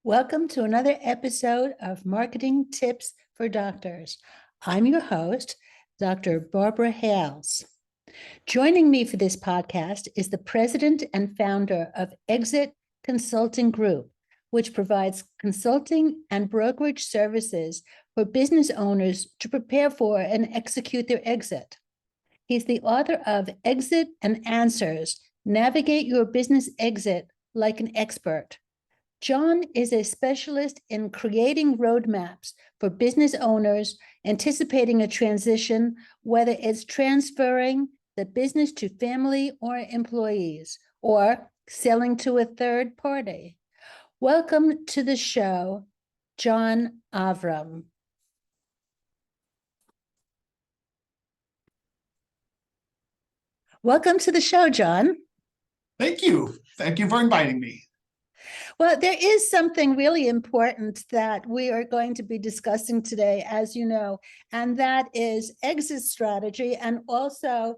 Welcome to another episode of Marketing Tips for Doctors. I'm your host, Dr. Barbara Hales. Joining me for this podcast is the president and founder of Exit Consulting Group, which provides consulting and brokerage services for business owners to prepare for and execute their exit. He's the author of Exit and Answers: Navigate Your Business Exit Like an Expert. John is a specialist in creating roadmaps for business owners anticipating a transition, whether it's transferring the business to family or employees or selling to a third party. Welcome to the show, John Ovrom. Welcome to the show, John. Thank you. Thank you for inviting me. Well, there is something really important that we are going to be discussing today, as you know, and that is exit strategy. And also,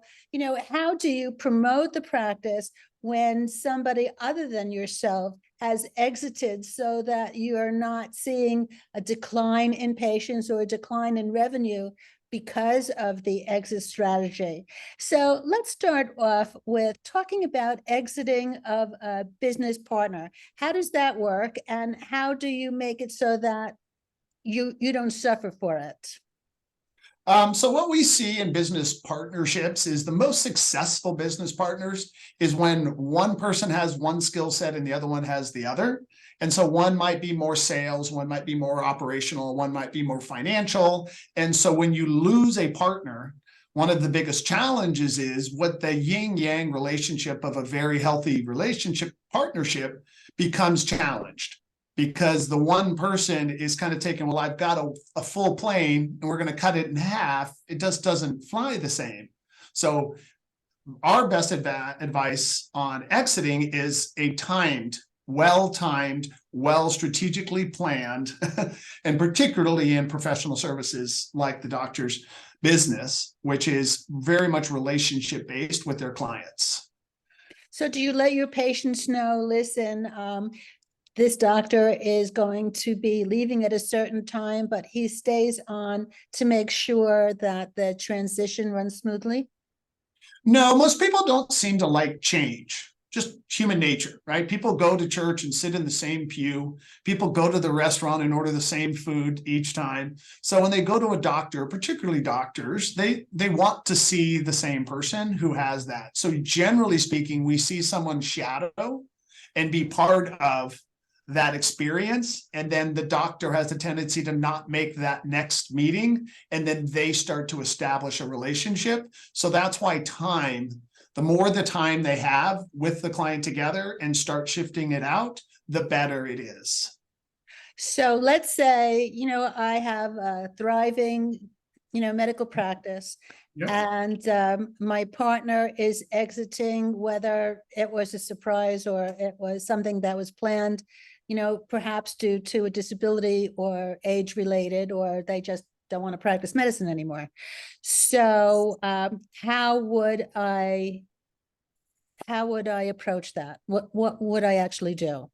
how do you promote the practice when somebody other than yourself has exited so that you are not seeing a decline in patients or a decline in revenue because of the exit strategy. So let's start off with talking about exiting of a business partner. How does that work, and how do you make it so that you don't suffer for it? So what we see in business partnerships is the most successful business partners is when one person has one skill set and the other one has the other. And so one might be more sales, one might be more operational, one might be more financial. And so when you lose a partner, one of the biggest challenges is what the yin-yang relationship of a very healthy relationship partnership becomes challenged. Because the one person is kind of taking, well, I've got a full plane and we're going to cut it in half. It just doesn't fly the same. So our best advice on exiting is a well-timed, strategically planned, and particularly in professional services like the doctor's business, which is very much relationship-based with their clients. So do you let your patients know, listen, this doctor is going to be leaving at a certain time, but he stays on to make sure that the transition runs smoothly? No, most people don't seem to like change. Just human nature, right? People go to church and sit in the same pew. People go to the restaurant and order the same food each time. So when they go to a doctor, particularly doctors, they want to see the same person who has that. So generally speaking, we see someone shadow and be part of that experience, and then the doctor has a tendency to not make that next meeting, and then they start to establish a relationship. So that's why the more the time they have with the client together and start shifting it out, the better it is. So let's say, I have a thriving, medical practice. Yep. And my partner is exiting, whether it was a surprise or it was something that was planned, perhaps due to a disability or age related, or they just don't want to practice medicine anymore. So how would I approach that? What would I actually do?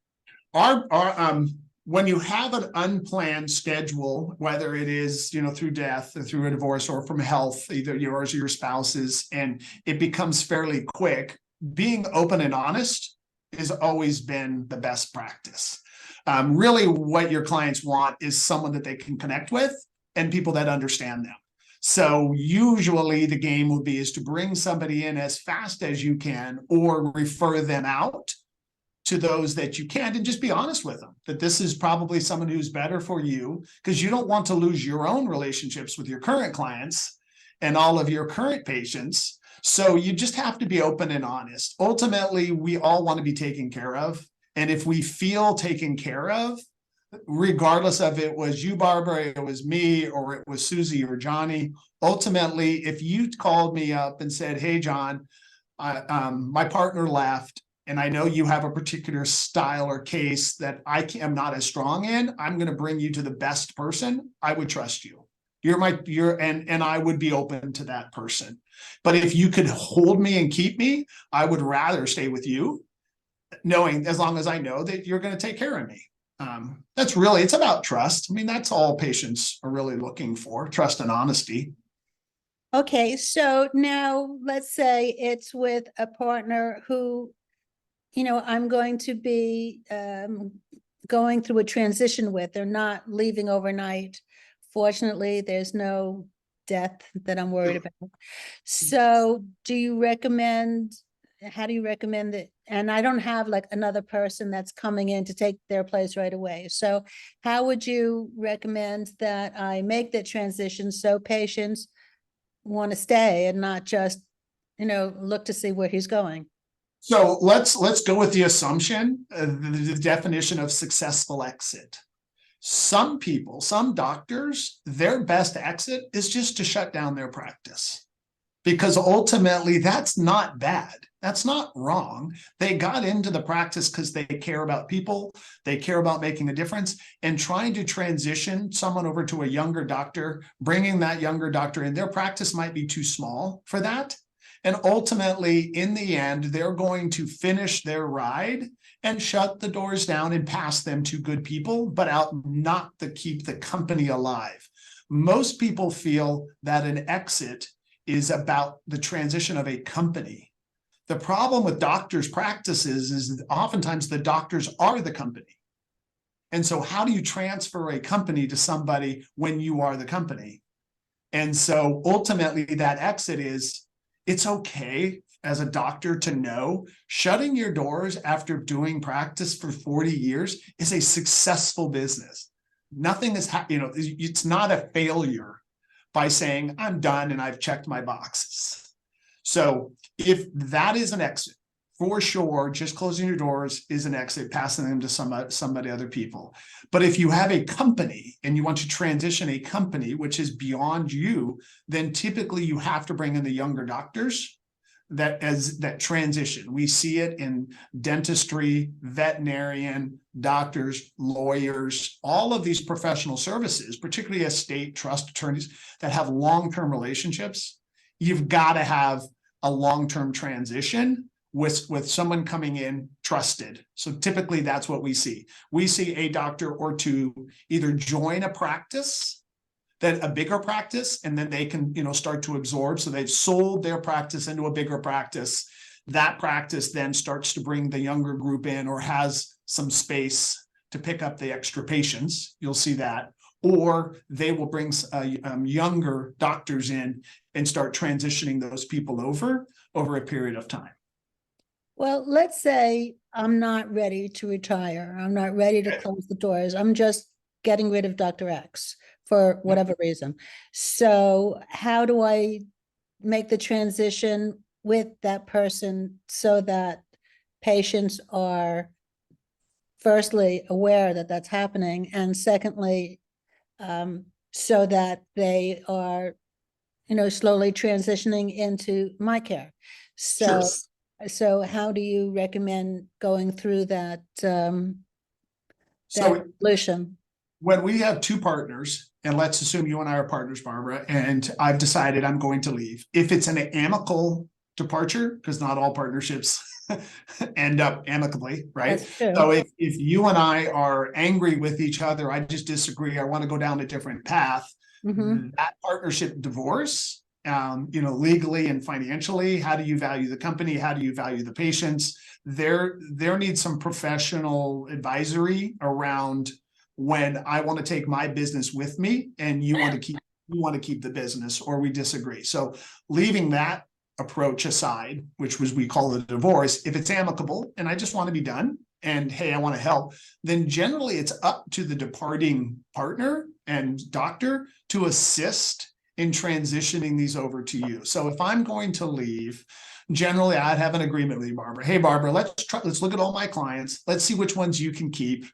When you have an unplanned schedule, whether it is, through death or through a divorce or from health, either yours or your spouse's, and it becomes fairly quick, being open and honest has always been the best practice. Really what your clients want is someone that they can connect with and people that understand them. So usually the game will be is to bring somebody in as fast as you can or refer them out to those that you can't, and just be honest with them that this is probably someone who's better for you, because you don't want to lose your own relationships with your current clients and all of your current patients. So you just have to be open and honest. Ultimately, we all want to be taken care of. And if we feel taken care of, regardless of it was you, Barbara, it was me, or it was Susie or Johnny, ultimately, if you called me up and said, hey, John, my partner left, and I know you have a particular style or case that I am not as strong in, I'm going to bring you to the best person, I would trust you. And I would be open to that person. But if you could hold me and keep me, I would rather stay with you, knowing as long as I know that you're going to take care of me. It's about trust. I mean, that's all patients are really looking for, trust and honesty. Okay, so now let's say it's with a partner who, I'm going to be going through a transition with. They're not leaving overnight. Fortunately, there's no death that I'm worried about. So how do you recommend that? And I don't have like another person that's coming in to take their place right away. So how would you recommend that I make that transition so patients want to stay and not just, look to see where he's going? So let's go with the assumption, the definition of successful exit. Some people, some doctors, their best exit is just to shut down their practice, because ultimately that's not bad. That's not wrong. They got into the practice because they care about people. They care about making a difference, and trying to transition someone over to a younger doctor, bringing that younger doctor in, their practice might be too small for that. And ultimately, in the end, they're going to finish their ride and shut the doors down and pass them to good people, but not to keep the company alive. Most people feel that an exit is about the transition of a company. The problem with doctors' practices is that oftentimes the doctors are the company. And so how do you transfer a company to somebody when you are the company? And so ultimately that exit is, it's okay as a doctor to know shutting your doors after doing practice for 40 years is a successful business. Nothing is, it's not a failure by saying, I'm done and I've checked my boxes. So if that is an exit, for sure, just closing your doors is an exit, passing them to somebody, other people. But if you have a company and you want to transition a company, which is beyond you, then typically you have to bring in the younger doctors that transition. We see it in dentistry, veterinarian, doctors, lawyers, all of these professional services, particularly estate trust attorneys that have long-term relationships. You've got to have a long-term transition with someone coming in trusted. So typically that's what we see. We see a doctor or two either join a practice, then a bigger practice, and then they can, start to absorb. So they've sold their practice into a bigger practice. That practice then starts to bring the younger group in, or has some space to pick up the extra patients. You'll see that. Or they will bring younger doctors in and start transitioning those people over a period of time. Well, let's say I'm not ready to retire. I'm not ready to close the doors. I'm just getting rid of Dr. X for whatever reason. So how do I make the transition with that person so that patients are firstly aware that that's happening, and secondly, so that they are, slowly transitioning into my care? So, Sure. so how do you recommend going through that, that So evolution? when we have two partners, and let's assume you and I are partners, Barbara, and I've decided I'm going to leave. If it's an amicable departure, because not all partnerships end up amicably, right? That's true. So if you and I are angry with each other, I just disagree, I want to go down a different path, that partnership divorce, legally and financially, how do you value the company? How do you value the patients? There needs some professional advisory around when I want to take my business with me and you want to keep the business, or we disagree. So leaving that approach aside, which we call a divorce, if it's amicable and I just want to be done and hey, I want to help, then generally it's up to the departing partner and doctor to assist in transitioning these over to you. So if I'm going to leave, generally I'd have an agreement with you, Barbara. Hey, Barbara, let's look at all my clients. Let's see which ones you can keep.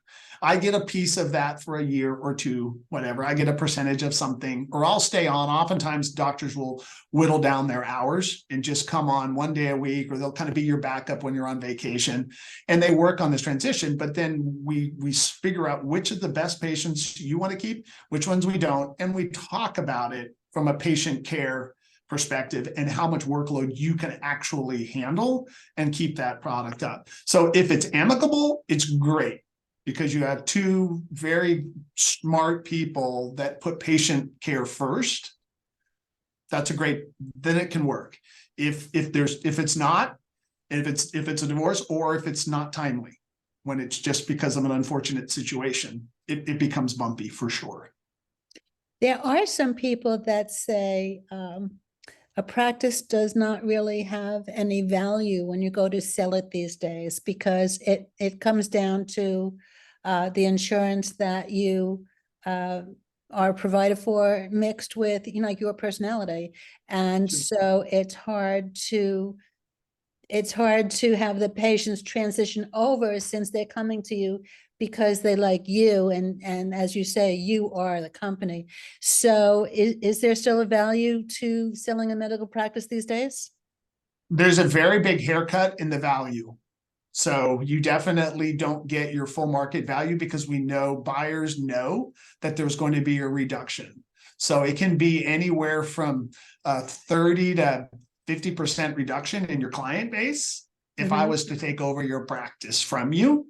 I get a piece of that for a year or two, whatever. I get a percentage of something, or I'll stay on. Oftentimes doctors will whittle down their hours and just come on one day a week, or they'll kind of be your backup when you're on vacation, and they work on this transition. But then we figure out which of the best patients you want to keep, which ones we don't. And we talk about it from a patient care perspective and how much workload you can actually handle and keep that product up. So if it's amicable, it's great. because you have two very smart people that put patient care first, then it can work. If it's not, if it's a divorce, or if it's not timely, when it's just because of an unfortunate situation, it becomes bumpy for sure. There are some people that say a practice does not really have any value when you go to sell it these days, because it comes down to the insurance that you are provided for mixed with, like your personality. And so it's hard to have the patients transition over, since they're coming to you because they like you, and as you say, you are the company. So is there still a value to selling a medical practice these days? There's a very big haircut in the value. So you definitely don't get your full market value, because buyers know that there's going to be a reduction. So it can be anywhere from 30 to 50% reduction in your client base if I was to take over your practice from you,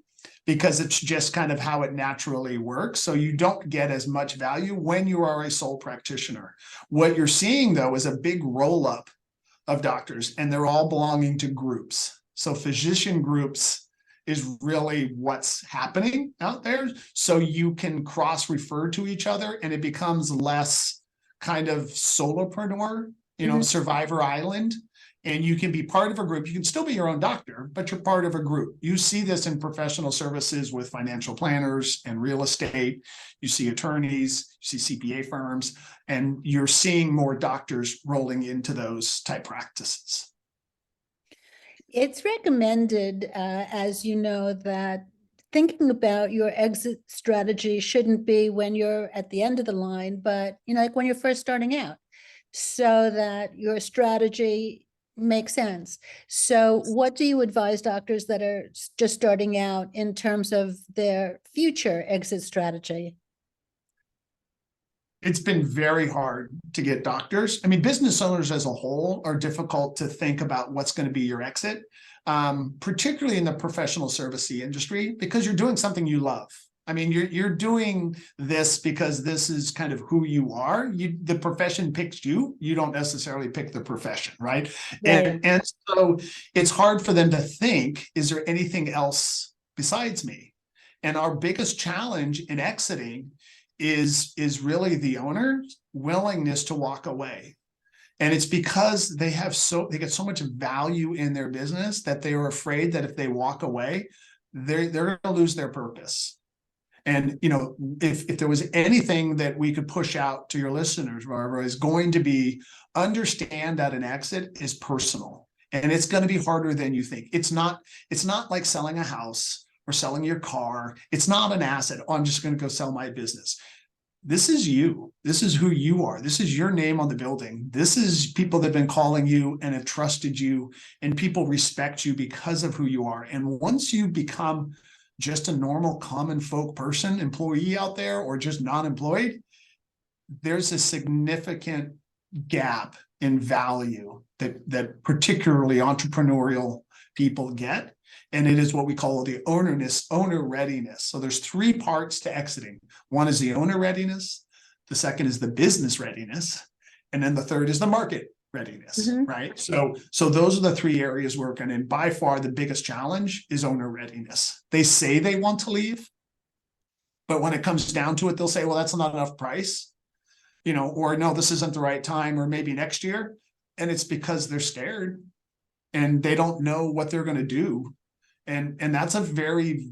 because it's just kind of how it naturally works. So you don't get as much value when you are a sole practitioner. What you're seeing, though, is a big roll up of doctors, and they're all belonging to groups. So physician groups is really what's happening out there. So you can cross refer to each other, and it becomes less kind of solopreneur, survivor island. And you can be part of a group. You can still be your own doctor, but you're part of a group. You see this in professional services with financial planners and real estate. You see attorneys, you see CPA firms, and you're seeing more doctors rolling into those type practices. It's recommended, as you know, that thinking about your exit strategy shouldn't be when you're at the end of the line, but like when you're first starting out, so that your strategy makes sense. So what do you advise doctors that are just starting out in terms of their future exit strategy? It's been very hard to get doctors. I mean, business owners as a whole are difficult to think about what's going to be your exit, particularly in the professional service industry, because you're doing something you love. I mean, you're doing this because this is kind of who you are. The profession picks you. You don't necessarily pick the profession, right? And so it's hard for them to think, is there anything else besides me? And our biggest challenge in exiting is really the owner's willingness to walk away. And it's because they get so much value in their business that they are afraid that if they walk away, they're going to lose their purpose. And, if there was anything that we could push out to your listeners, Barbara, is going to be, understand that an exit is personal, and it's going to be harder than you think. It's not like selling a house or selling your car. It's not an asset. Oh, I'm just going to go sell my business. This is you. This is who you are. This is your name on the building. This is people that have been calling you and have trusted you, and people respect you because of who you are. And once you become just a normal common folk person, employee out there, or just non-employed, there's a significant gap in value that particularly entrepreneurial people get. And it is what we call the owner readiness. So there's three parts to exiting. One is the owner readiness. The second is the business readiness. And then the third is the market readiness, right? So those are the three areas we're working in. By far, the biggest challenge is owner readiness. They say they want to leave, but when it comes down to it, they'll say, well, that's not enough price, or no, this isn't the right time, or maybe next year. And it's because they're scared and they don't know what they're going to do. And that's a very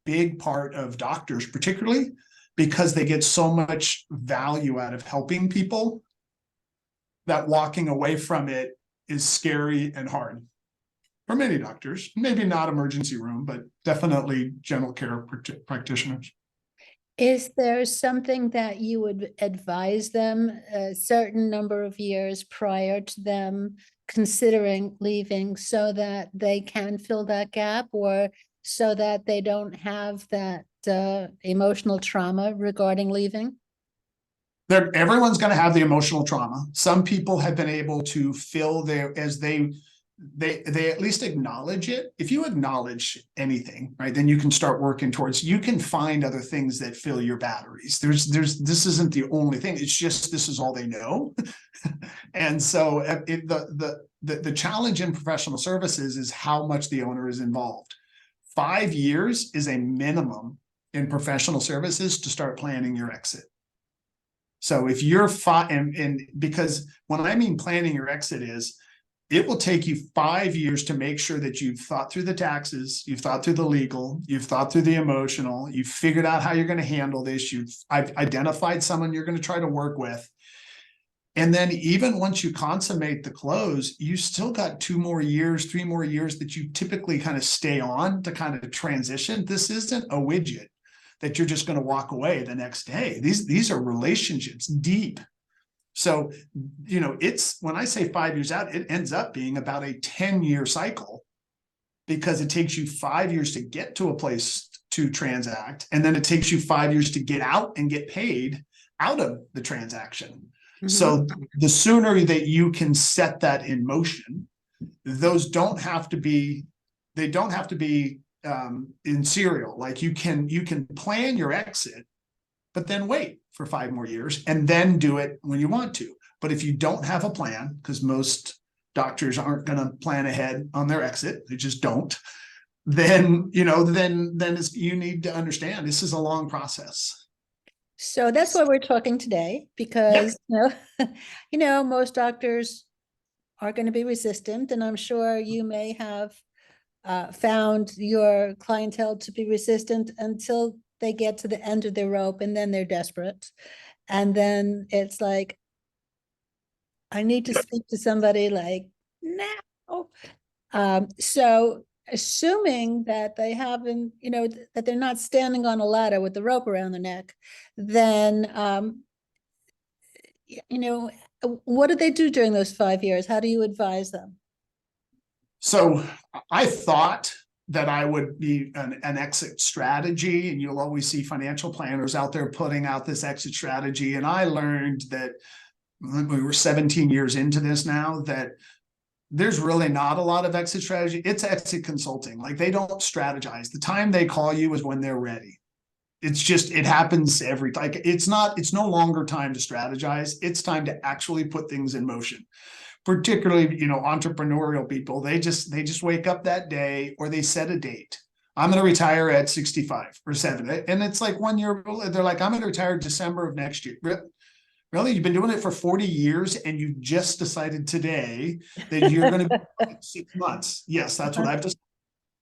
big part of doctors, particularly because they get so much value out of helping people, that walking away from it is scary and hard for many doctors. Maybe not emergency room, but definitely general care practitioners. Is there something that you would advise them a certain number of years prior to them considering leaving, so that they can fill that gap, or so that they don't have that emotional trauma regarding leaving? Everyone's going to have the emotional trauma. Some people have been able to fill as they they at least acknowledge it. If you acknowledge anything, right, then you can start working towards, you can find other things that fill your batteries. This isn't the only thing. It's just, this is all they know. And so the challenge in professional services is how much the owner is involved. 5 years is a minimum in professional services to start planning your exit. So if you're and because when I mean planning your exit is, it will take you 5 years to make sure that you've thought through the taxes, you've thought through the legal, you've thought through the emotional, you've figured out how you're going to handle this, I've identified someone you're going to try to work with. And then even once you consummate the close, you still got 2 more years, 3 more years that you typically kind of stay on to kind of transition. This isn't a widget that you're just going to walk away the next day. These are relationships deep. So, it's, when I say 5 years out, it ends up being about a 10-year cycle, because it takes you 5 years to get to a place to transact. And then it takes you 5 years to get out and get paid out of the transaction. Mm-hmm. So the sooner that you can set that in motion, those don't have to be in serial. Like you can plan your exit, but then wait for 5 more years and then do it when you want to. But if you don't have a plan, because most doctors aren't going to plan ahead on their exit, they just don't, then you need to understand this is a long process. So that's why we're talking today, because most doctors are going to be resistant, and I'm sure you may have found your clientele to be resistant until they get to the end of their rope, and then they're desperate. And then it's like, I need to speak to somebody like now. So assuming that they haven't, that they're not standing on a ladder with the rope around their neck, then, what do they do during those 5 years? How do you advise them? So I thought that I would be an exit strategy, and you'll always see financial planners out there putting out this exit strategy. And I learned that we were 17 years into this now, that there's really not a lot of exit strategy. It's exit consulting. Like, they don't strategize. The time they call you is when they're ready. It's just, it happens it's no longer time to strategize. It's time to actually put things in motion. Particularly, entrepreneurial people, they just wake up that day, or they set a date. I'm going to retire at 65 or 70. And it's like 1 year, they're like, I'm going to retire December of next year. Really? You've been doing it for 40 years and you just decided today that you're going to be 6 months. Yes, that's what I've just.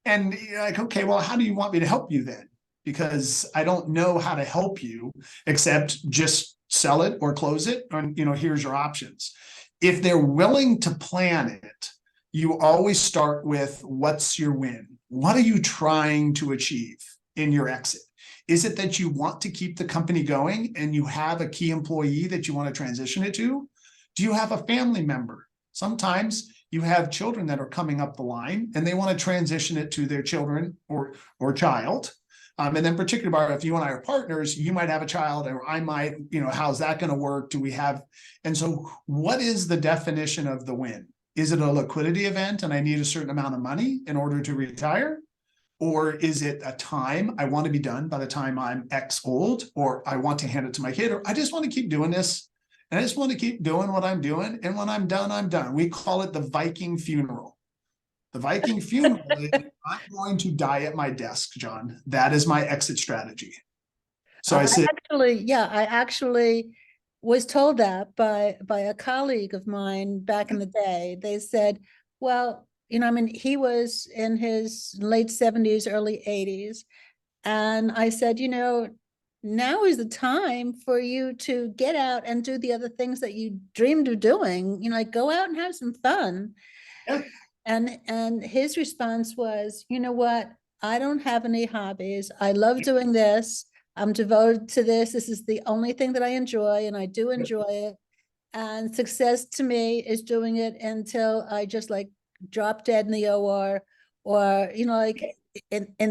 And you're like, okay, well, how do you want me to help you then? Because I don't know how to help you except just sell it or close it. Or, here's your options. If they're willing to plan it, you always start with, what's your win? What are you trying to achieve in your exit? Is it that you want to keep the company going and you have a key employee that you want to transition it to? Do you have a family member? Sometimes you have children that are coming up the line and they want to transition it to their children or child. And then particularly if you and I are partners, you might have a child, or I might, how's that going to work? Do we have? And so what is the definition of the win? Is it a liquidity event and I need a certain amount of money in order to retire? Or is it a time I want to be done by the time I'm X old, or I want to hand it to my kid, or I just want to keep doing this and I just want to keep doing what I'm doing. And when I'm done, I'm done. We call it the Viking funeral. The Viking funeral is, I'm going to die at my desk, John. That is my exit strategy. So I actually was told that by a colleague of mine back in the day. They said, well, he was in his late 70s, early 80s. And I said, now is the time for you to get out and do the other things that you dreamed of doing, go out and have some fun. Yeah. And his response was, you know what? I don't have any hobbies. I love doing this. I'm devoted to this. This is the only thing that I enjoy, and I do enjoy it. And success to me is doing it until I just drop dead in the OR, or, in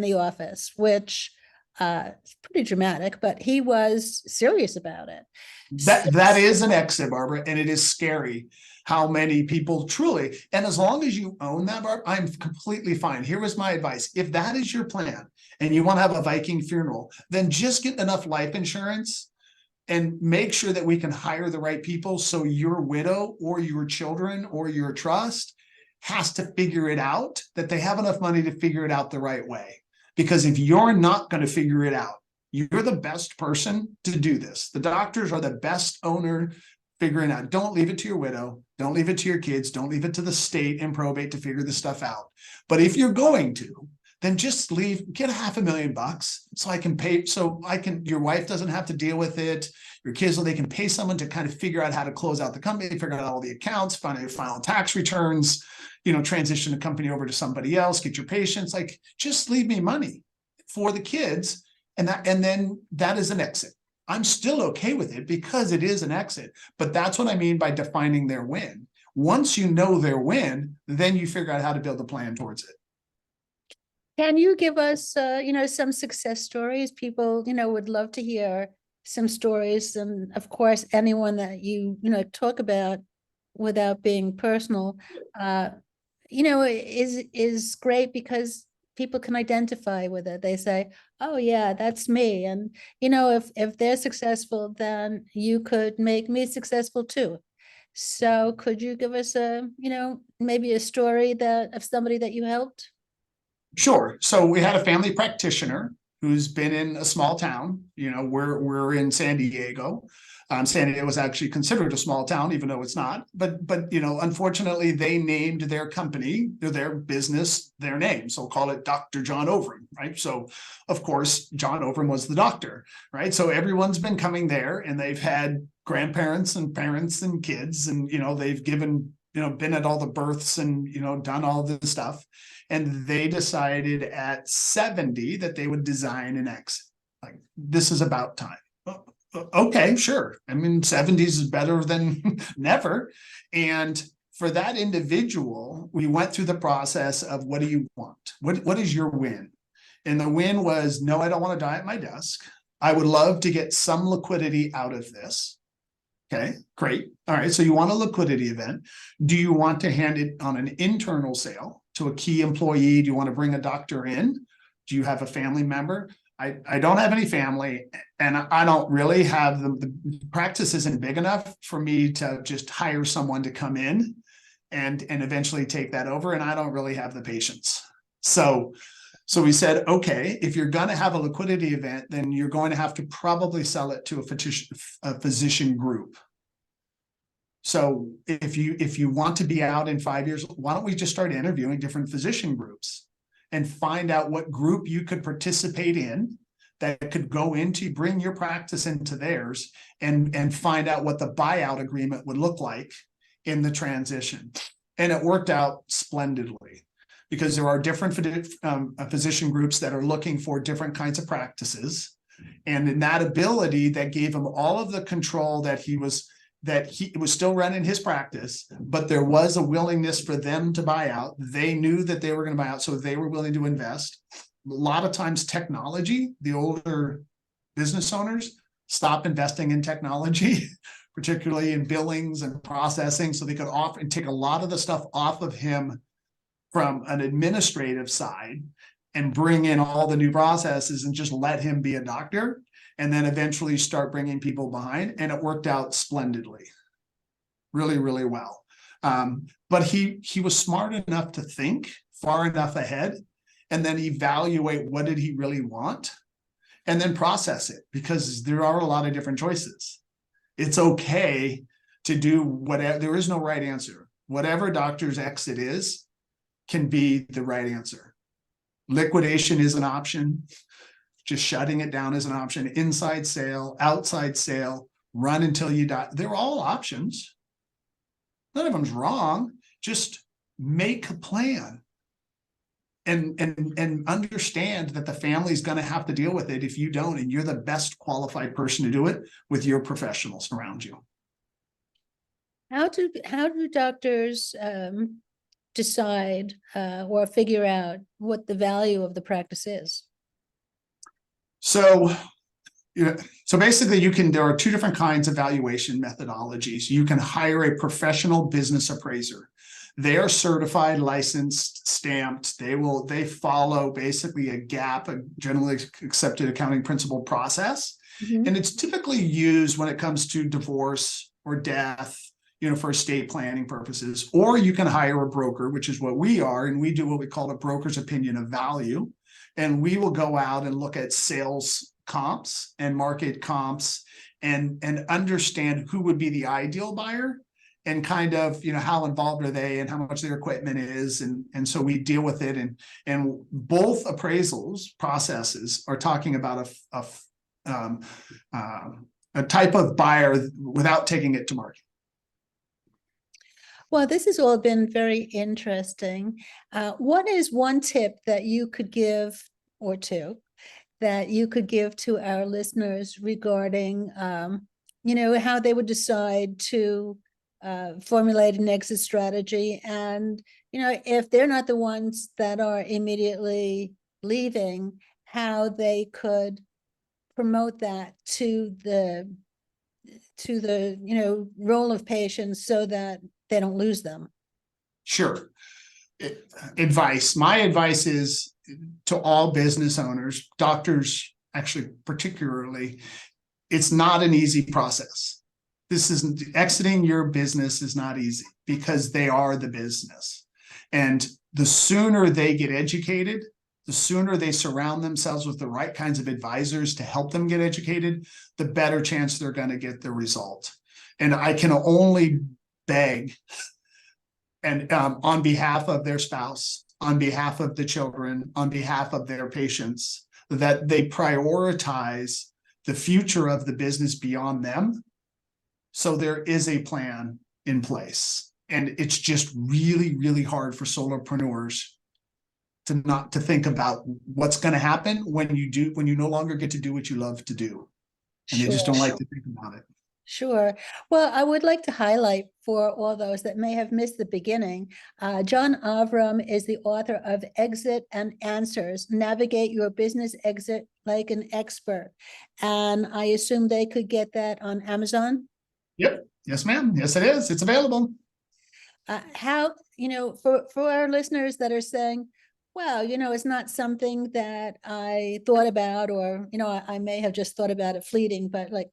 the office, which it's pretty dramatic, but he was serious about it. That is an exit, Barbara, and it is scary. how many people truly, and as long as you own that, Barb, I'm completely fine. Here was my advice. If that is your plan and you want to have a Viking funeral, then just get enough life insurance and make sure that we can hire the right people. So your widow or your children or your trust has to figure it out, that they have enough money to figure it out the right way. Because if you're not going to figure it out, you're the best person to do this. The doctors are the best owner figuring out. Don't leave it to your widow. Don't leave it to your kids. Don't leave it to the state and probate to figure this stuff out. But if you're going to, then just get $500,000 so I can pay, your wife doesn't have to deal with it. Your kids, so they can pay someone to kind of figure out how to close out the company, figure out all the accounts, file tax returns, transition the company over to somebody else, get your patients, like just leave me money for the kids. And then that is an exit. I'm still okay with it because it is an exit, but that's what I mean by defining their win. Once you know their win, then you figure out how to build a plan towards it. Can you give us, some success stories? People, would love to hear some stories. And of course, anyone that talk about without being personal, is great because people can identify with it. They say, oh yeah, that's me. And, if they're successful, then you could make me successful too. So could you give us maybe a story of somebody that you helped? Sure. So we had a family practitioner who's been in a small town. We're in San Diego. San Diego was actually considered a small town, even though it's not. But unfortunately, they named their company, their business, their name. So call it Dr. John Ovrom, right? So of course, John Ovrom was the doctor, right? So everyone's been coming there, and they've had grandparents and parents and kids, and they've given been at all the births and done all this stuff. And they decided at 70 that they would design an exit. Like, this is about time. Okay, sure. I mean, 70s is better than never. And for that individual, we went through the process of, what do you want? What is your win? And the win was, no, I don't want to die at my desk. I would love to get some liquidity out of this. Okay, great. All right. So you want a liquidity event. Do you want to hand it on an internal sale to a key employee? Do you want to bring a doctor in? Do you have a family member? I don't have any family, and I don't really have the practice isn't big enough for me to just hire someone to come in and eventually take that over. And I don't really have the patience. So we said, okay, if you're going to have a liquidity event, then you're going to have to probably sell it to a physician group. So if you want to be out in 5 years, why don't we just start interviewing different physician groups and find out what group you could participate in that could go into, bring your practice into theirs, and find out what the buyout agreement would look like in the transition. And it worked out splendidly, because there are different physician groups that are looking for different kinds of practices. And in that ability, that gave him all of the control that he was still running his practice, but there was a willingness for them to buy out. They knew that they were going to buy out, so they were willing to invest. A lot of times technology, the older business owners stop investing in technology, particularly in billings and processing, so they could often take a lot of the stuff off of him from an administrative side and bring in all the new processes and just let him be a doctor, and then eventually start bringing people behind. And it worked out splendidly, really, really well. But he was smart enough to think far enough ahead and then evaluate what did he really want and then process it, because there are a lot of different choices. It's okay to do whatever. There is no right answer. Whatever doctor's exit is can be the right answer. Liquidation is an option. Just shutting it down is an option. Inside sale, outside sale, run until you die. They're all options. None of them's wrong. Just make a plan and understand that the family's going to have to deal with it if you don't, and you're the best qualified person to do it with your professionals around you. How do doctors decide or figure out what the value of the practice is? So So basically there are two different kinds of valuation methodologies. You can hire a professional business appraiser. They are certified, licensed, stamped. They follow basically a GAAP, a generally accepted accounting principle process. Mhm. And it's typically used when it comes to divorce or death, for estate planning purposes. Or you can hire a broker, which is what we are, and we do what we call a broker's opinion of value. And we will go out and look at sales comps and market comps and understand who would be the ideal buyer and kind of, how involved are they and how much their equipment is. And so we deal with it. And both appraisals processes are talking about a type of buyer without taking it to market. Well, this has all been very interesting. What is one tip that you could give, or two, that you could give to our listeners regarding, how they would decide to formulate an exit strategy? And, if they're not the ones that are immediately leaving, how they could promote that to the role of patients so that they don't lose them. Sure. Advice. My advice is to all business owners, doctors, actually, particularly, it's not an easy process. This isn't exiting your business is not easy because they are the business. And the sooner they get educated, the sooner they surround themselves with the right kinds of advisors to help them get educated, the better chance they're going to get the result. And I can only beg, and on behalf of their spouse, on behalf of the children, on behalf of their patients, that they prioritize the future of the business beyond them. So there is a plan in place. And it's just really, really hard for solopreneurs to not to think about what's going to happen when you no longer get to do what you love to do. And they just don't like to think about it. Sure. Well, I would like to highlight for all those that may have missed the beginning, John Ovrom is the author of Exit and Answers, Navigate Your Business Exit Like an Expert. And I assume they could get that on Amazon? Yep. Yes, ma'am. Yes, it is. It's available. How, for our listeners that are saying, well, it's not something that I thought about, or, I may have just thought about it fleeting, but like,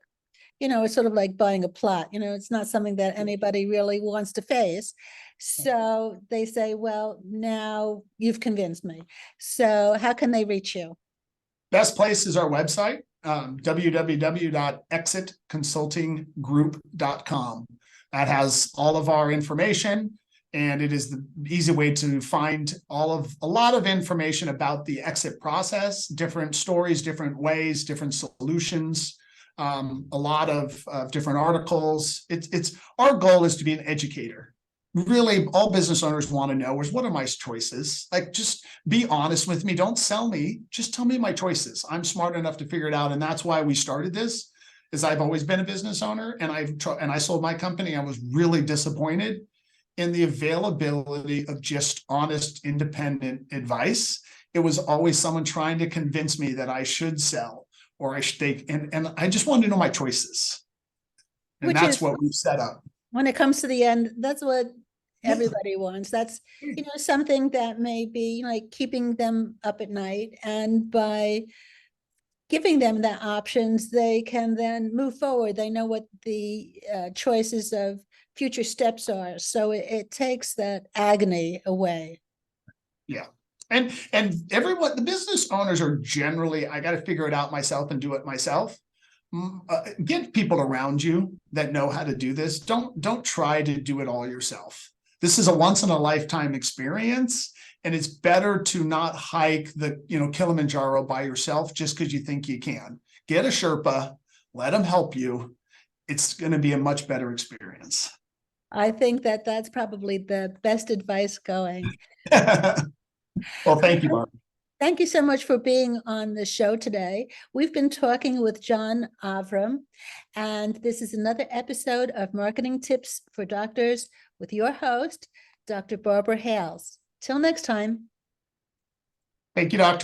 it's sort of like buying a plot, it's not something that anybody really wants to face. So they say, well, now you've convinced me. So how can they reach you? Best place is our website, www.exitconsultinggroup.com. That has all of our information, and it is the easy way to find a lot of information about the exit process, different stories, different ways, different solutions. A lot of different articles. It's our goal is to be an educator. Really, all business owners want to know is, what are my choices? Like, just be honest with me. Don't sell me. Just tell me my choices. I'm smart enough to figure it out. And that's why we started this, is I've always been a business owner, and I sold my company. I was really disappointed in the availability of just honest, independent advice. It was always someone trying to convince me that I should sell, or I should take, and I just wanted to know my choices. And Which that's is, what we've set up. when it comes to the end, that's what everybody wants. That's, something that may be like keeping them up at night. And by giving them the options, they can then move forward. They know what the choices of future steps are. So it takes that agony away. Yeah. And everyone, the business owners are generally, I got to figure it out myself and do it myself. Get people around you that know how to do this. Don't try to do it all yourself. This is a once in a lifetime experience, and it's better to not hike the Kilimanjaro by yourself just because you think you can. Get a Sherpa, let them help you. It's going to be a much better experience. I think that that's probably the best advice going. Well, thank you, Barb. Thank you so much for being on the show today. We've been talking with John Ovrom, and this is another episode of Marketing Tips for Doctors with your host, Dr. Barbara Hales. Till next time. Thank you, Doctor.